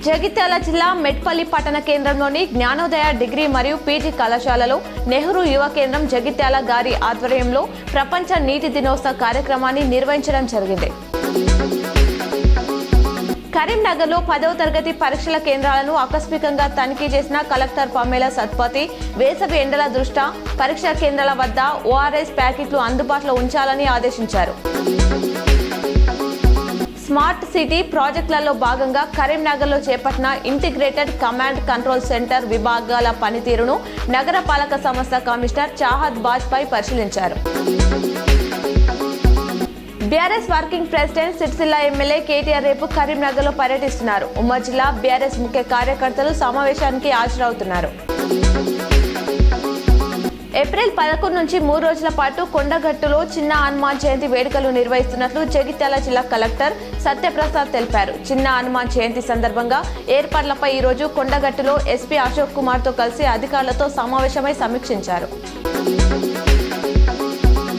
జగిత్యాల జిల్లా మెట్పల్లి పట్టణ కేంద్రంలోని జ్ఞానోదయ డిగ్రీ మరియు పీజీ కళాశాలలో నెహ్రూ యువ కేంద్రం జగిత్యాల గారి ఆధ్వర్యంలో ప్రపంచ నీటి దినోత్సవ కార్యక్రమాన్ని నిర్వహించడం జరిగింది. కరీంనగర్లో 10వ తరగతి పరీక్షల కేంద్రాలను ఆకస్మికంగా తనిఖీ చేసిన కలెక్టర్ పమేలా సత్పతి వేసవి ఎండల దృష్ట్యా పరీక్షా కేంద్రాల వద్ద ఓఆర్ఎస్ ప్యాకెట్లు అందుబాటులో ఉంచాలని ఆదేశించారు. స్మార్ట్ సిటీ ప్రాజెక్టులలో భాగంగా కరీంనగర్లో చేపట్టిన ఇంటిగ్రేటెడ్ కమాండ్ కంట్రోల్ సెంటర్ విభాగాల పనితీరును నగరపాలక సంస్థ కమిషనర్ చాహద్ బాజ్పై పరిశీలించారు. BRS working president Sircilla MLA KTR రేపు కరీంనగర్లో పర్యటిస్తున్నారు. ఉమ్మడి జిల్లా బీఆర్ఎస్ ముఖ్య కార్యకర్తలు సమావేశానికి హాజరవుతున్నారు. ఏప్రిల్ 11 నుంచి 3 రోజుల పాటు కొండగట్టులో చిన్న హనుమాన్ జయంతి వేడుకలు నిర్వహిస్తున్నట్లు జగిత్యాల జిల్లా కలెక్టర్ సత్యప్రసాద్ తెలిపారు. చిన్న హనుమాన్ జయంతి సందర్భంగా ఏర్పాట్లపై ఈ రోజు కొండగట్టులో ఎస్పీ అశోక్ కుమార్ తో కలిసి అధికారులతో సమావేశమై సమీక్షించారు.